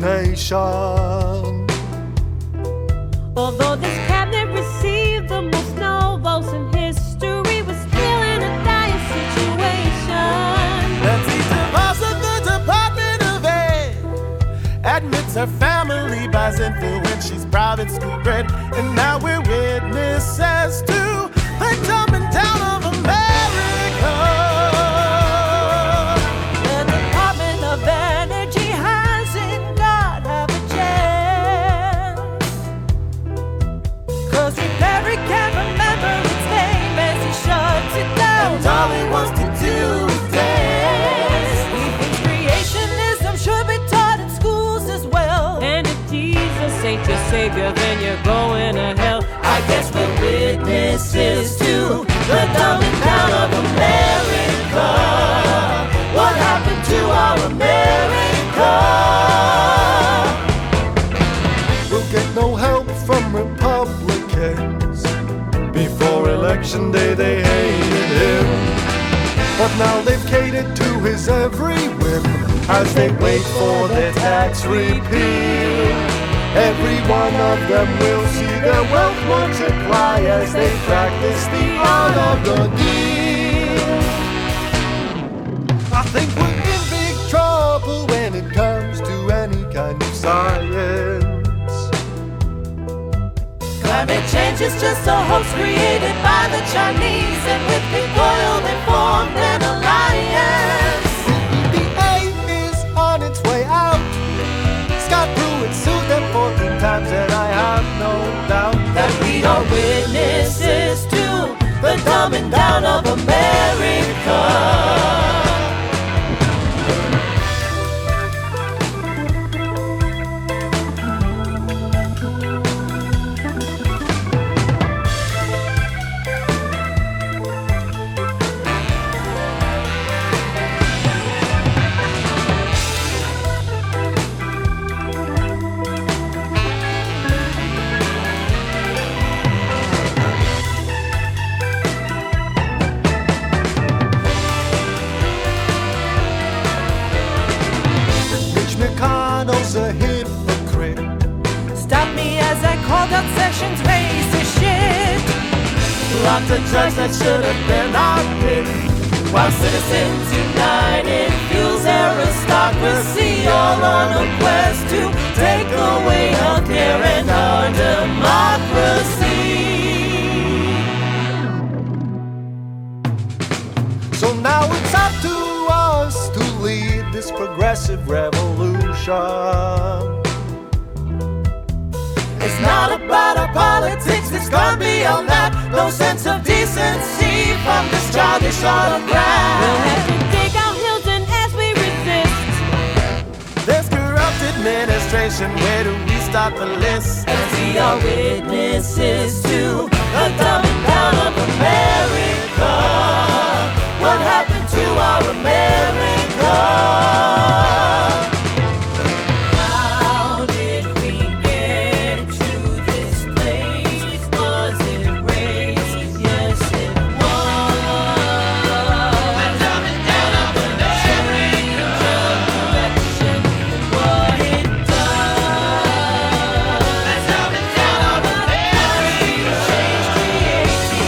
nation. Although this cabinet received the most no votes in history, we're still in a dire situation. Nancy DeVos of the Department of Ed admits her family buys influence, she's private school bred. And now we're witnesses to the dumbing down of America. The Department of Energy hasn't got half a chance, 'cause Perry can't remember its name as he shuts it down. And all he wants to do is dance. He thinks creationism should be taught in schools as well. And if Jesus ain't your savior, then you're going to hell. I guess we're witnesses to the dumbing down of America. What happened to our America? We'll get no help from Republicans. Before election day they hated him, but now they've catered to his every whim as they wait for their tax repeal. Every one of them will see their wealth multiply as they practice the art of the deal. I think we're in big trouble when it comes to any kind of science. Climate change is just a hoax created by the Chinese, and with big oil they formed an alliance. The EPA is on its way out. Scott Pruitt sued them 14 times, and I have no doubt That we are witnesses to the dumbing down of America. McConnell's a hypocrite. Stop me as I called out Sessions racist shit. Locked a judge that should have been our pick, While Citizens United fuels aristocracy, all on a quest to take away healthcare and our democracy. So now it's up to us to lead this progressive revolution. It's not about our politics, it's gonna be on that. No sense of decency from this childish autocrat. We'll have to dig our heels in as we resist. There's corrupt administration, where do we start the list? As we are witnesses to the dumbing down of America. What happened to our America? How did we get to this place? Was it race? Yes, it was. The dumbing down of America. Direction, what it does. The dumbing down of America. Change creating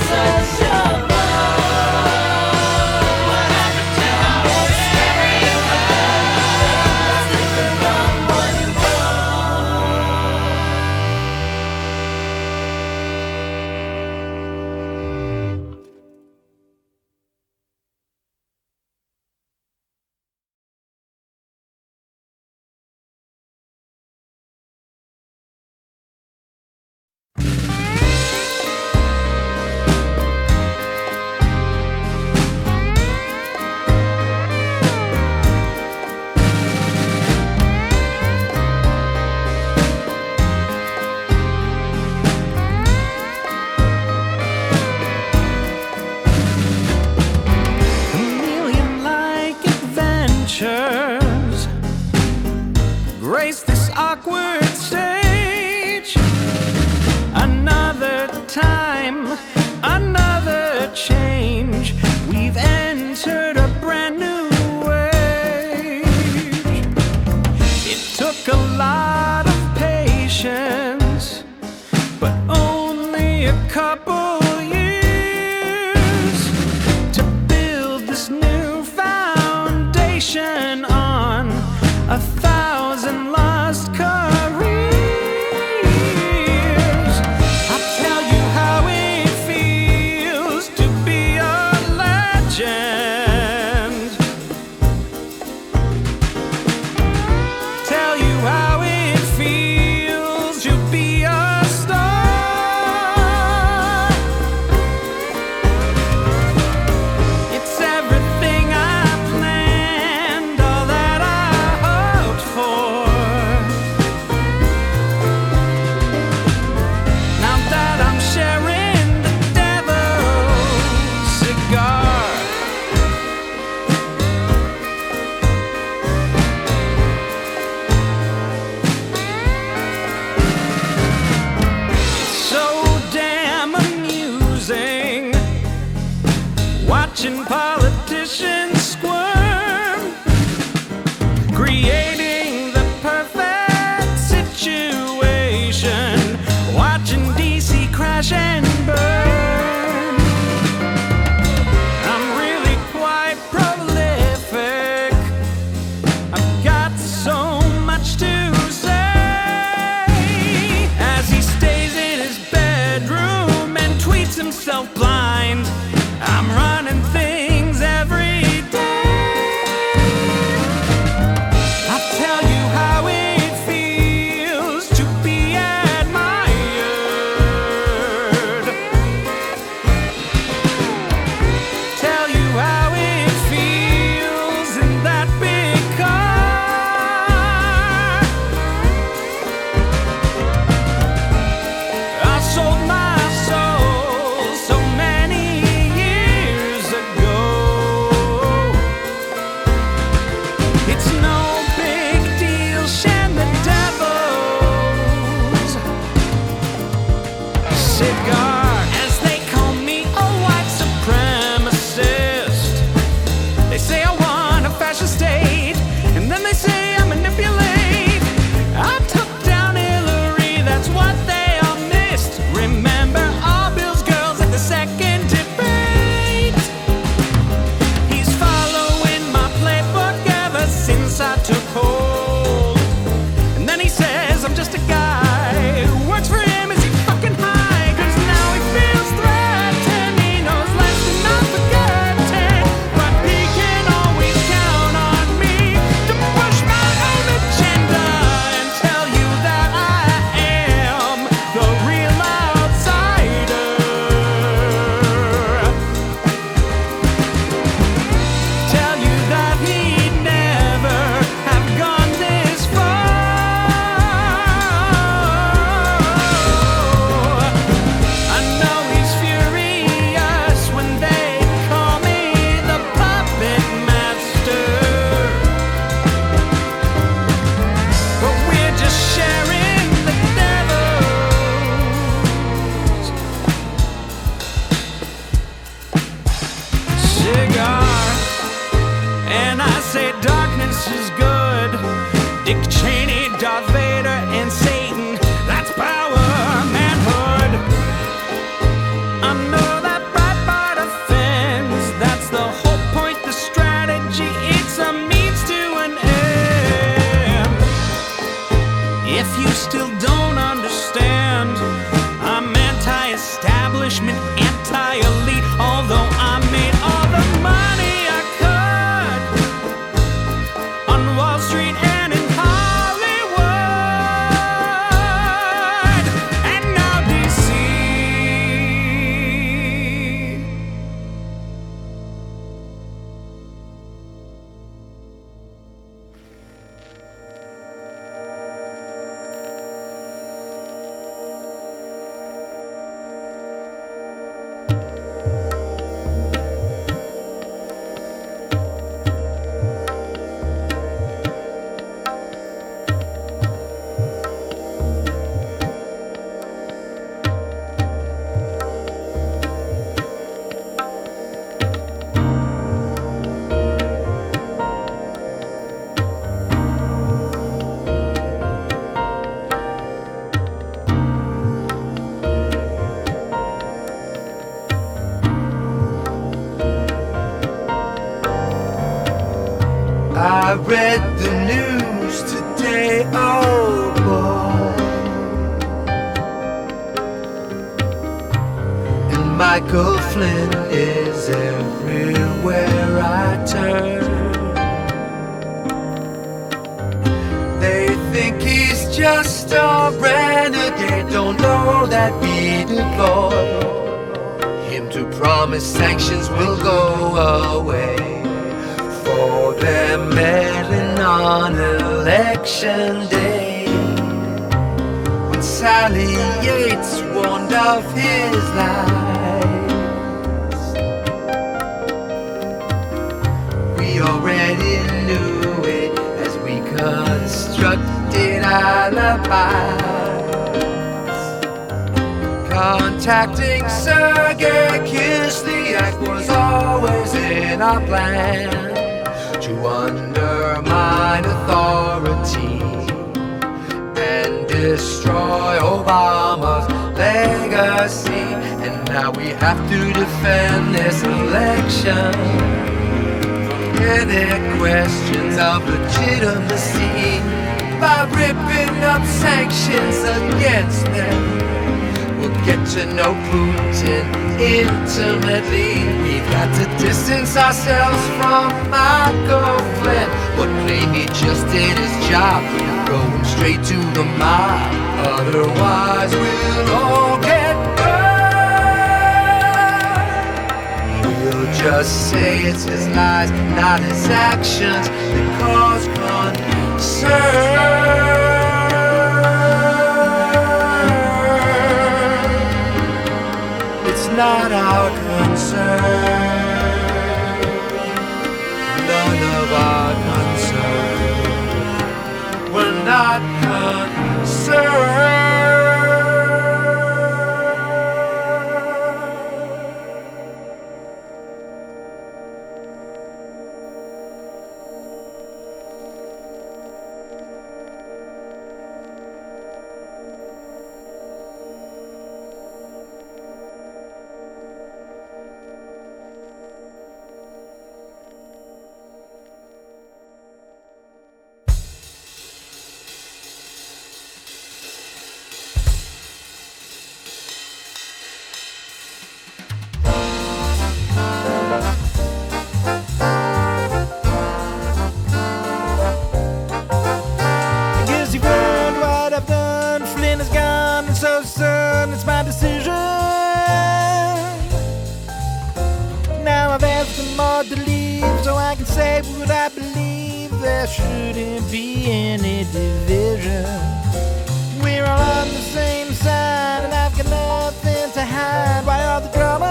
such a grace this awkward stage. Another time, another change. We've entered a brand new age. It took a couple years to build this new foundation on 1,000 lost careers. I'll tell you how it feels to be a legend. Tell you how it feels to be a star. It's everything I planned, all that I hoped for. Now that I'm sharing the devil's cigar. It's so damn amusing watching politicians squirm, creating the perfect situation, watching DC crash and burn. I'm really quite prolific. I've got so much to say as he stays in his bedroom and tweets himself blind. I'm running things every day. I'll tell you how it feels to be admired. Tell you how it feels in that big car. I sold my soul so many years ago. It's no big deal, sharing the devil's cigar. As they call me a white supremacist, they say I want a fascist state, and then they say I manipulate. I took down Hillary, that's what they all missed. Remember all Bill's girls at the second debate. He's following my playbook ever since I took hold. And then he says I'm just a guy who works for him as he fucking high. 'Cause now he feels threatened, he knows less than I'm forgetting. But he can always count on me to push my own agenda and tell you that I am the real outsider. Tell you that he'd never have gone this far. I know he's furious when they call me the puppet master. But we're just sharing the devil's cigar. And I say darkness is good. Dick Cheney, Darth Vader, and Satan. That's power, manhood. I know that Breitbart offends. That's the whole point, the strategy. It's a means to an end. If you still don't understand, I'm anti-establishment, anti-elite. Although I made all the money I could on Wall Street and in Hollywood, and now DC. I read the news today, oh boy. And Michael Flynn is everywhere I turn. They think he's just a renegade, don't know that we deploy him to promise sanctions will go away for their meddling on election day. When Sally Yates warned of his lies, we already knew it as we constructed alibis. Contacting Sergei Kislyak was always in our plan to undermine authority and destroy Obama's legacy. And now we have to defend this election from any questions of legitimacy by ripping up sanctions against them. We'll get to know Putin intimately. We've got to distance ourselves from Michael Flynn. What claim he just did his job, going straight to the mob. Otherwise we'll all get burned. We'll just say it's his lies, not his actions, that cause concern. Not our concern, none of our concern. We're not concerned. Shouldn't be any division. We're all on the same side, and I've got nothing to hide. Why all the drama?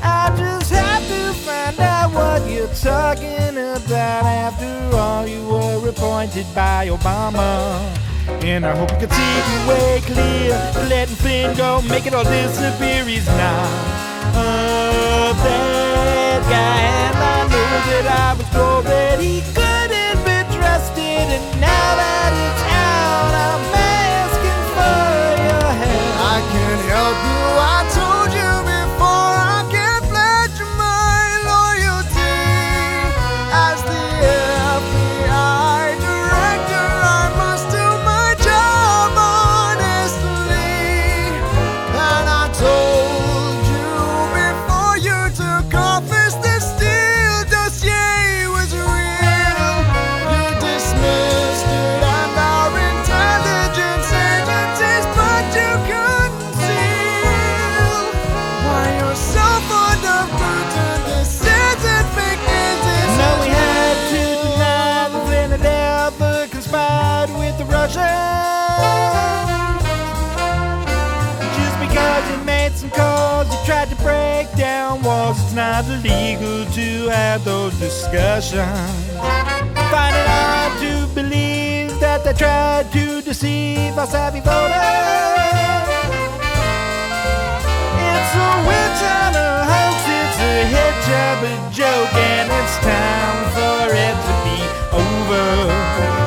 I just have to find out what you're talking about. After all, you were appointed by Obama, and I hope you can see the way clear. Letting Flynn go, make it all disappear. He's not a bad guy, and I know that I was told that he couldn't be trusted, and now that it's out, I'm asking for your help. I can't help you, I told you before, I can't pledge my loyalty. As the FBI director, I must do my job honestly. And I told you before you took office, this Steele dossier was real. You dismissed it and our intelligence agencies, but you couldn't conceal why you're so fond of Putin. This isn't fake news. No, we had to deny that Flynn had ever conspired with the Russians. Just because he made some calls, he tried to break down walls. It's not illegal to have those discussions. Find it hard to believe that they tried to deceive our savvy voters. It's a witch and a hoax, it's a hit job, a joke, and it's time for it to be over.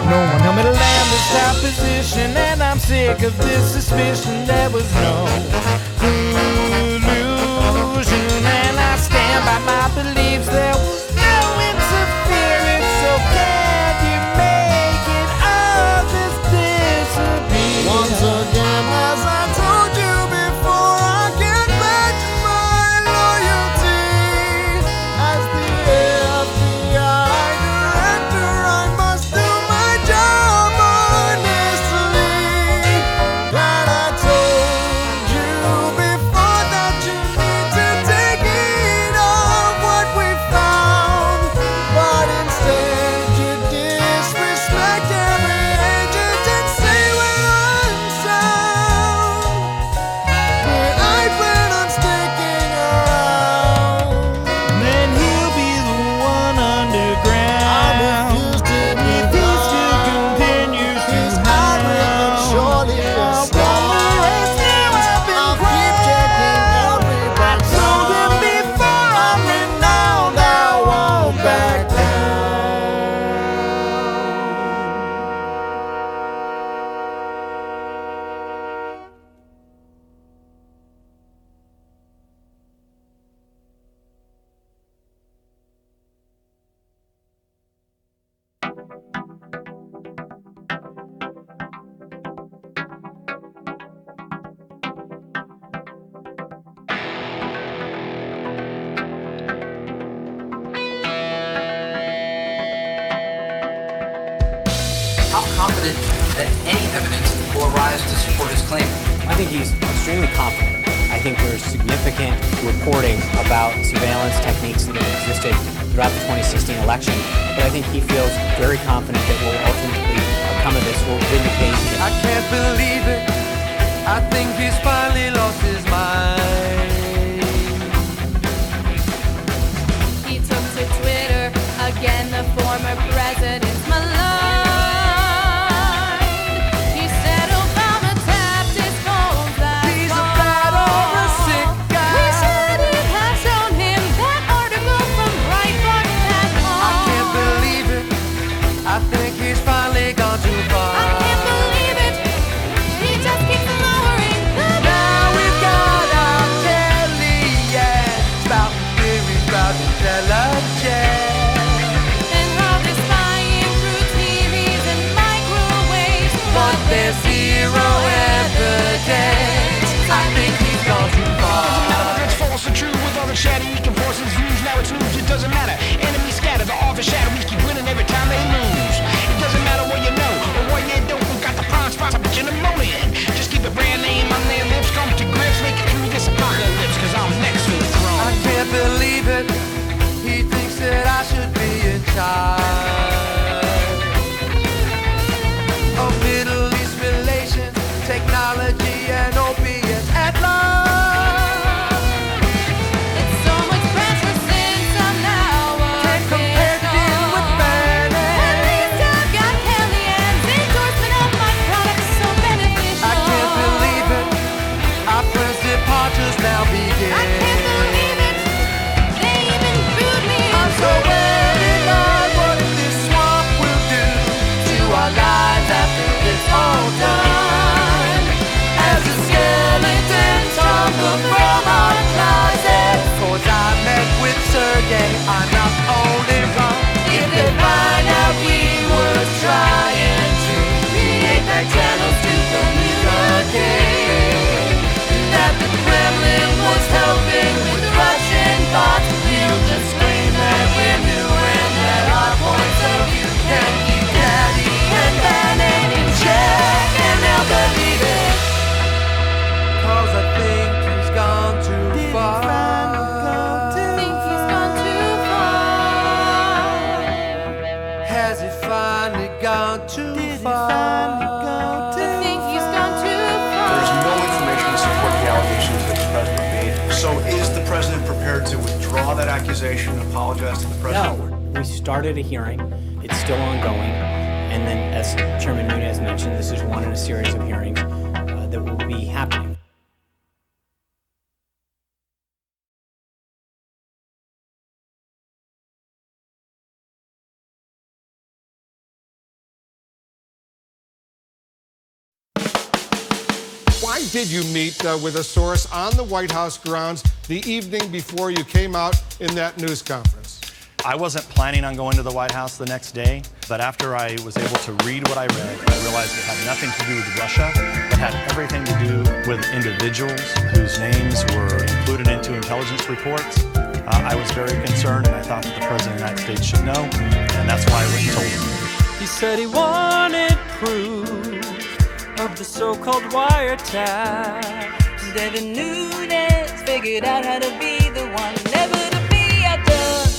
No one helped me to land this top position, and I'm sick of this suspicion. There was no collusion, and I stand by my beliefs. There was no confident that any evidence will arise to support his claim? I think he's extremely confident. I think there's significant reporting about surveillance techniques that have existed throughout the 2016 election, but I think he feels very confident that what will ultimately come of this will vindicate him. I can't believe it. I think he's finally lost his mind. He took to Twitter again, the former president's maligned. He said Obama tapped his phone last He's a fall. bad or a sick guy. We should have shown him that article from Breitbart that fall. I can't believe it. I think he's finally gone too far. I can't believe it. He just keeps lowering the Now we've got our Kelly, yeah, spouting theories about intelligence. and how they're spying through TVs and microwaves. But there's zero evidence. I think he's gone too far. It's false or true with all the chatter. He can force his views. Now it's news. It doesn't matter. Enemies scatter. The office shadow. We keep winning every time they lose. It doesn't matter what you know or what you don't. We got the prime spots. I put you in a moment. Just keep the brand name on their lips. Come to grips. Make it through this apocalypse. Cause I'm next to the throne. I can't believe it. He thinks that I should be in charge of Middle East relations, technology, and opiates at large. It's so much pressure since I'm now a Can't compare him with Bannon. At least I've got Kellyanne's endorsement of my product, so beneficial. I can't believe it. Our friends' departures now begin. I can't believe it. They even booed me. I'm so worried about what this swamp will do to our lives after it's all done. As the skeletons tumble from our closets. 'Cause I met with Sergey, I'm not only wrong. If they find out we were trying to create back channels to communicate, that the Kremlin was helping with Russian bots, we'll just scream that we're new and that our points of view can keep Daddy and Bannon in check, and they'll believe it. 'Cause I think he's gone too far. Think he's gone too far. Has he finally gone too far? Think he's gone too far. There's no information to support the allegations that the president made. So is the president prepared to withdraw that accusation and apologize to the president? No, we started a hearing. It's still ongoing. And then, as Chairman Nunez mentioned, this is one in a series of hearings that will be happening. Why did you meet with a source on the White House grounds the evening before you came out in that news conference? I wasn't planning on going to the White House the next day, but after I was able to read what I read, I realized it had nothing to do with Russia, but had everything to do with individuals whose names were included into intelligence reports. I was very concerned, and I thought that the President of the United States should know, and that's why I went and told him. He said he wanted proof of the so-called wiretap. Devin Nunes figured out how to be the one never to be outdone.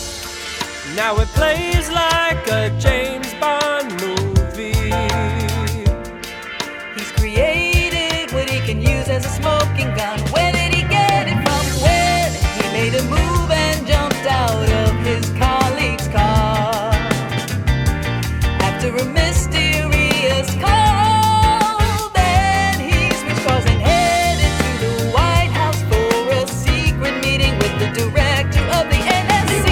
Now it plays like a James Bond movie. He's created what he can use as a smoking gun. Where did he get it from? When he made a move and jumped out of his colleague's car after a mysterious call, then he switched cars and headed to the White House for a secret meeting with the director of the NSC.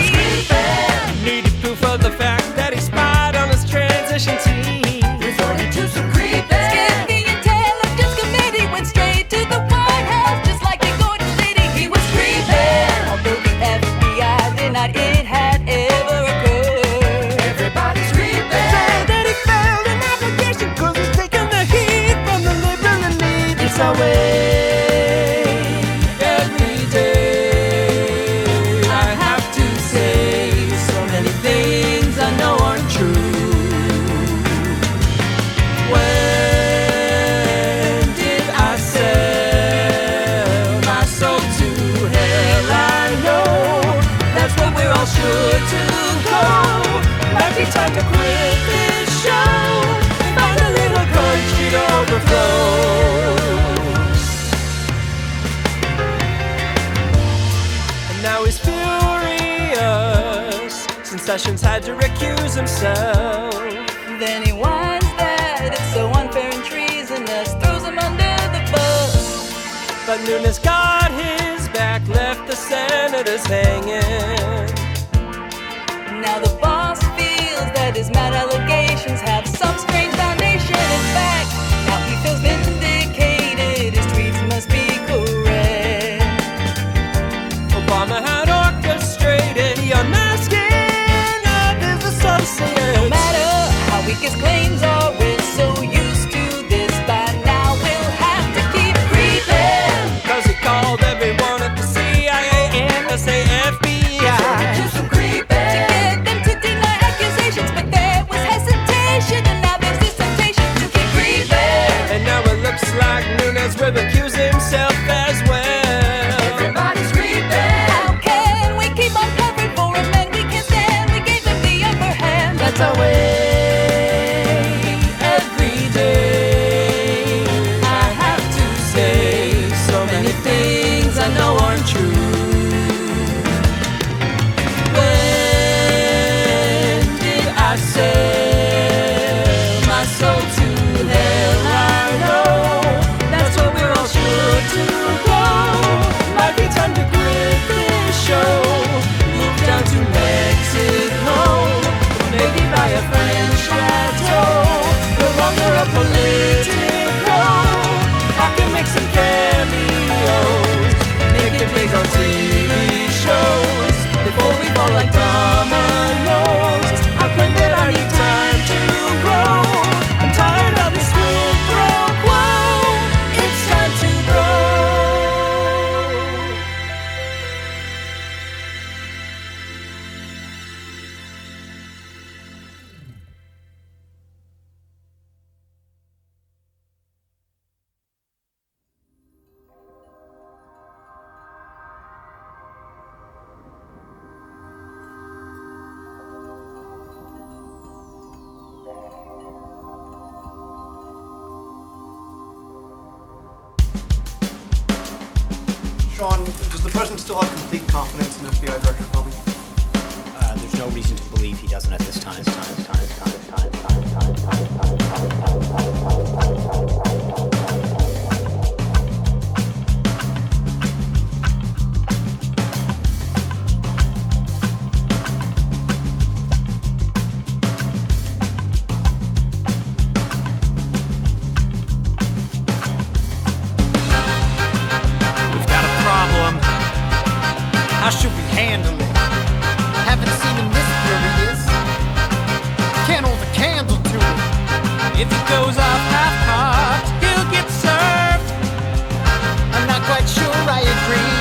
Needed proof of the fact that he spied on his transition team. Resorted to some creeping. Skipped the intelligence committee, went straight to the White House, just like Sessions had to recuse himself. Then he whines that it's so unfair and treasonous, throws him under the bus. But Nunes got his back, left the senators hanging. Now the boss feels that his mad allegations have some strange foundation. In fact, now he feels vindicated, his tweets must be correct. Obama had orchestrated the unmasking of his associates. No matter how weak his claims are, we're so used to this by now. We'll have to keep creeping, 'cause he called everyone at the CIA and the FBI. so we do some creeping to get them to deny accusations. But there was hesitation, and now there's this temptation to keep creeping. And now it looks like Nunes will accuse himself as well. Everybody's creeping. How can we keep on covering for a man we can't stand? We gave him the upper hand. That's our way. Every day I have to say so many things I know aren't true. When did I sell my soul to hell? I know that's what we're all sure to go. Might be time to quit this show, move down to Mexico, maybe buy a French chateau. No longer a politico, I can make some cameos, make it big on TV shows. Before we fall like dominoes, I claim that I need time to grow. I'm tired of this quid pro quo. It's time to grow. Sean, does the president still have complete confidence in FBI Director Comey? There's no reason to believe he doesn't at this time. How should we handle it? Haven't seen him this furious. Can't hold a candle to it. If he goes off half-cocked, he'll get served. I'm not quite sure I agree.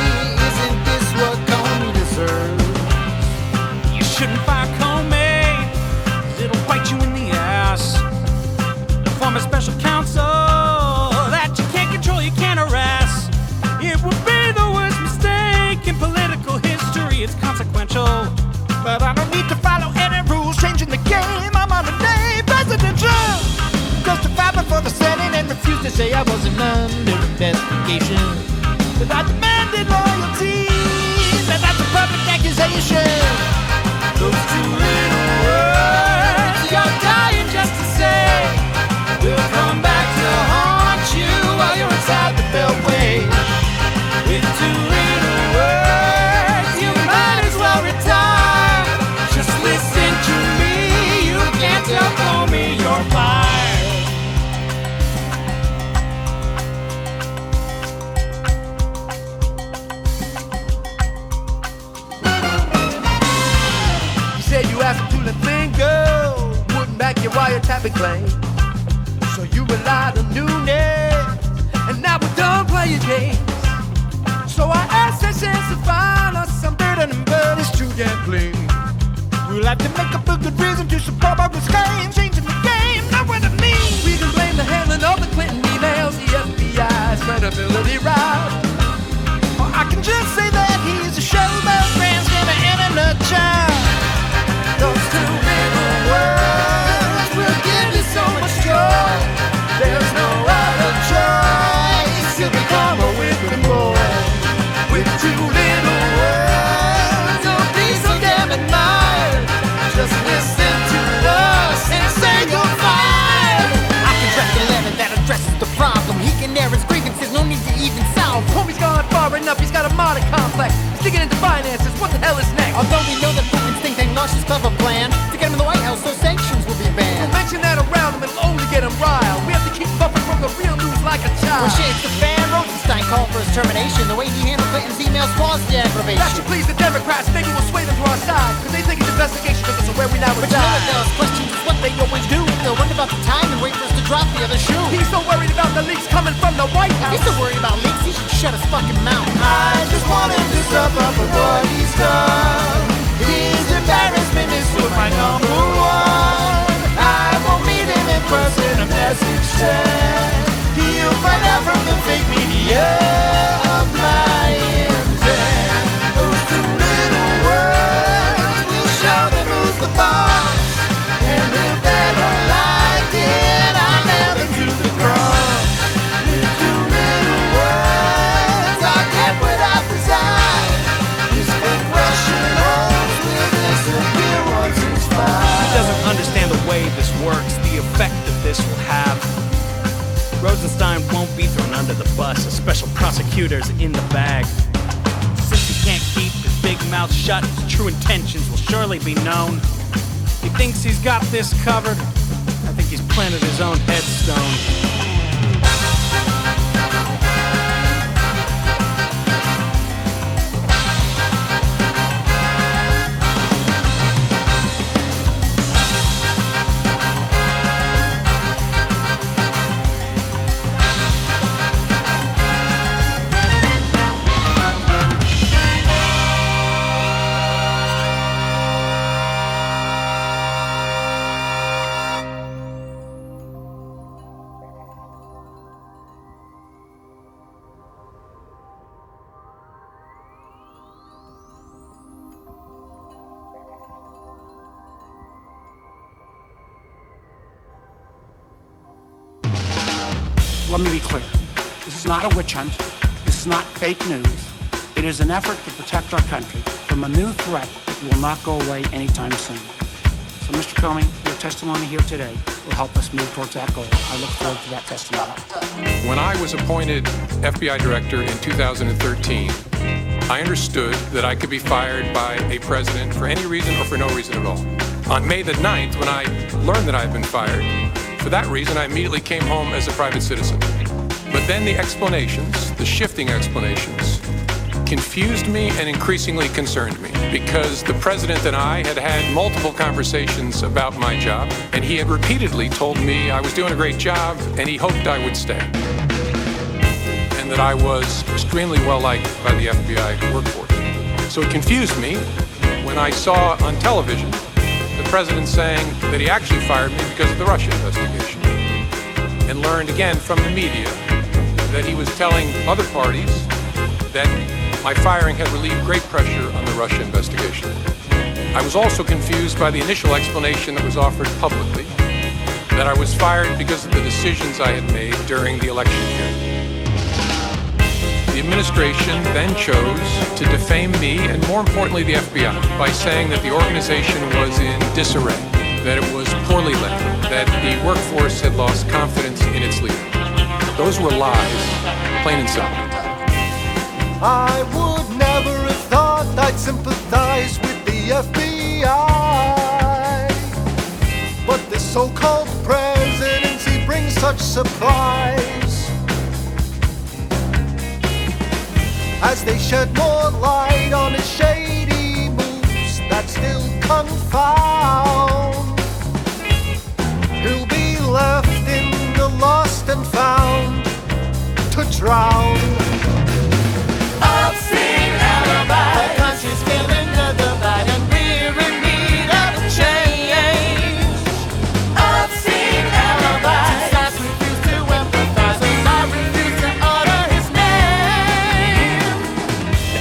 Isn't this what Comey deserves? You shouldn't fire Comey, 'cause it'll bite you in the ass. Form a special counsel that you can't control, you can't harass. It would be the worst mistake in political history. It's consequential, But I don't need to follow any rules, changing the game. I'm on a day presidential. Justify before the Senate and refuse to say I wasn't under investigation. But I demanded loyalty, and that's a perfect accusation. those two little words you're dying just to say will come back to haunt you while you're inside the beltway. With two little words, you might as well retire. Just listen to me, you can't tell Comey you're fired. You said you asked him to let things go, wouldn't back your wiretapping claim. So you relied on Nunes, and now we're done playing games. So I asked Sessions to find us something, but it's too damn clean. We'll have to make up a good reason to support Barbara's claim, changing the game, not what it means. We can blame the handling of the Clinton emails, the FBI's credibility route. Or I can just say that he's a showman, transgender in a nutshell. Those two little words will give you so much joy. There's no other choice. You'll become a whipping boy. With two little words, don't be so damn admired. up, he's got a modern complex. He's digging into finances, what the hell is next? Although we know that Putin's think they launched his clever plan to get him in the White House so sanctions will be banned. Don't mention that around him, it'll only get him riled. We have to keep buffering from the real news like a child. Well, shit, it's the fan. Rosenstein called for his termination. The way he handled Clinton's emails caused the aggravation. That should please the Democrats, maybe we'll sway them to our side. Cause they think his investigation of us are where we now reside. But you know that those questions is what they always do. They'll wonder about the time and wait for us to drop the other shoe. He's so worried about the leaks coming from the White House. He's so worried about leaks, he should shut his fucking mouth. I just want him to suffer for what he's done. His embarrassment is still my number one. I won't meet him in person, a message said. He'll find out from the fake media of my intent. Those two little words will show them who's the boss. And if they don't like it, I'll nail them to the cross. With two little words, I get what I desire. This fake Russian rose will disappear once it's fine. He doesn't understand the way this works, the effect that this will have. Rosenstein won't be thrown under the bus. A special prosecutor's in the bag. Since he can't keep his big mouth shut, his true intentions will surely be known. He thinks he's got this covered. I think he's planted his own headstone. Let me be clear. This is not a witch hunt. This is not fake news. It is an effort to protect our country from a new threat that will not go away anytime soon. So, Mr. Comey, your testimony here today will help us move towards that goal. I look forward to that testimony. When I was appointed FBI director in 2013, I understood that I could be fired by a president for any reason or for no reason at all. On May the 9th, when I learned that I had been fired, for that reason, I immediately came home as a private citizen. But then the explanations, the shifting explanations, confused me and increasingly concerned me because the president and I had had multiple conversations about my job, and he had repeatedly told me I was doing a great job and he hoped I would stay. And that I was extremely well-liked by the FBI workforce. So it confused me when I saw on television the president saying that he actually fired me because of the Russia investigation, and learned again from the media that he was telling other parties that my firing had relieved great pressure on the Russia investigation. I was also confused by the initial explanation that was offered publicly, that I was fired because of the decisions I had made during the election year. The administration then chose to defame me, and more importantly the FBI, by saying that the organization was in disarray, that it was poorly led, that the workforce had lost confidence in its leader. Those were lies, plain and simple. I would never have thought I'd sympathize with the FBI, but this so-called presidency brings such surprise. As they shed more light on his shady moves that still confound, he'll be left in the lost and found to drown. Obscene Alibis. The country's feeling the divide and we're in need of a change. Obscene Alibis. Two sides refuse to empathize and I refuse to utter his name.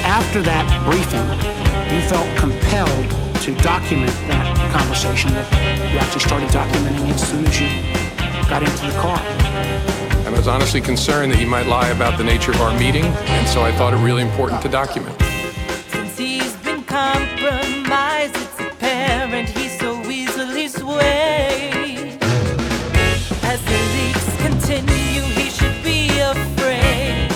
After that briefing, you felt compelled to document that conversation, that you actually started documenting as soon as you got into the car. I was honestly concerned that he might lie about the nature of our meeting, and so I thought it really important to document. Since he's been compromised, it's apparent he's so easily swayed. As the leaks continue, he should be afraid.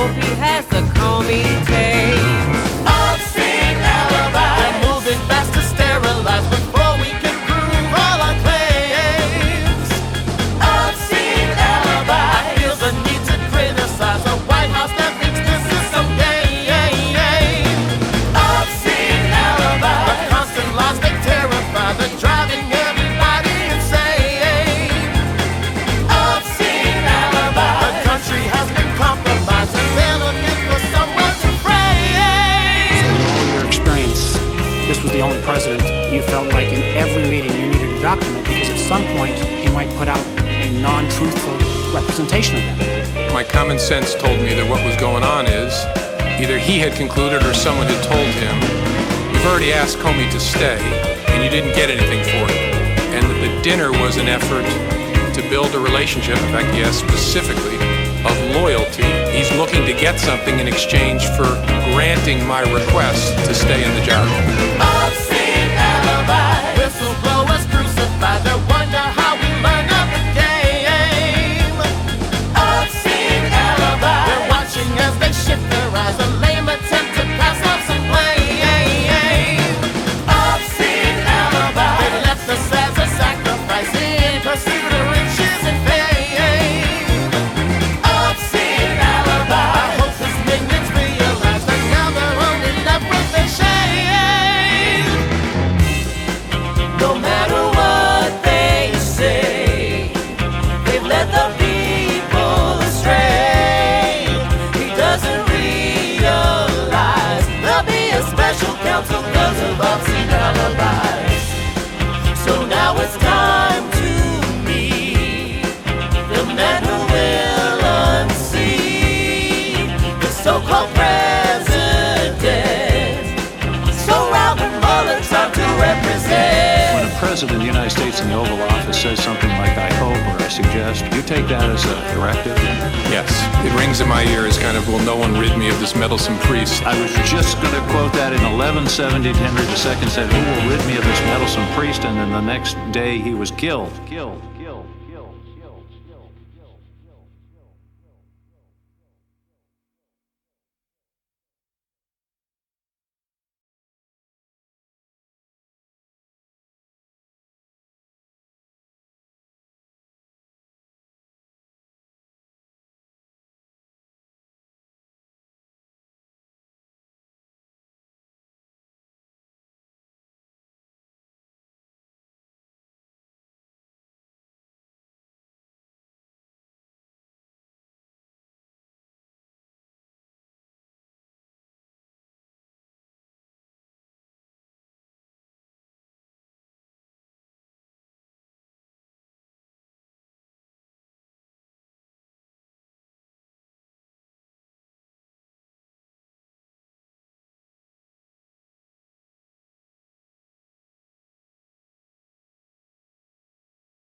hope he has the calming taste. Obscene Alibis. They're moving fast to sterilize before we can prove all our claims. Obscene Alibis. I feel the need to criticize a White House that thinks this is some game. Obscene Alibis. The constant lies they terrify, they're driving everybody insane. Obscene Alibis. The country has been compromised and they're looking for someone to frame. In all your experience, this was the only president you felt like in every meeting you needed to document because at some point he might put out a non-truthful representation of that. My common sense told me that what was going on is either he had concluded or someone had told him, you've already asked Comey to stay and you didn't get anything for it. And that the dinner was an effort to build a relationship, in fact he asked specifically, of loyalty. He's looking to get something in exchange for granting my request to stay in the job. Obscene Alibis. Whistleblowers crucified, they wonder how we learn of the game. Obscene Alibis. They're watching as they shift their eyes, a lame attempt to pass off some blame. Obscene Alibis. They left us as a sacrifice in pursuit of riches and fame. Obscene Alibis. I hope his minions realize that now they're only left with their shame. No matter what they say, they've led the people astray. He doesn't realize there'll be a special counsel because of obscene alibis. So now it's time to meet the man who will unseat the so-called president. So Robert Mueller tried to represent. When a president of the United States in the Oval Office says something like I hope or I suggest, you take that as a directive? Yes, it rings in my ears kind of, will no one rid me of this meddlesome priest? I was just going to quote that in 1170, Henry II said, who will rid me of this meddlesome priest? And then the next day he was killed.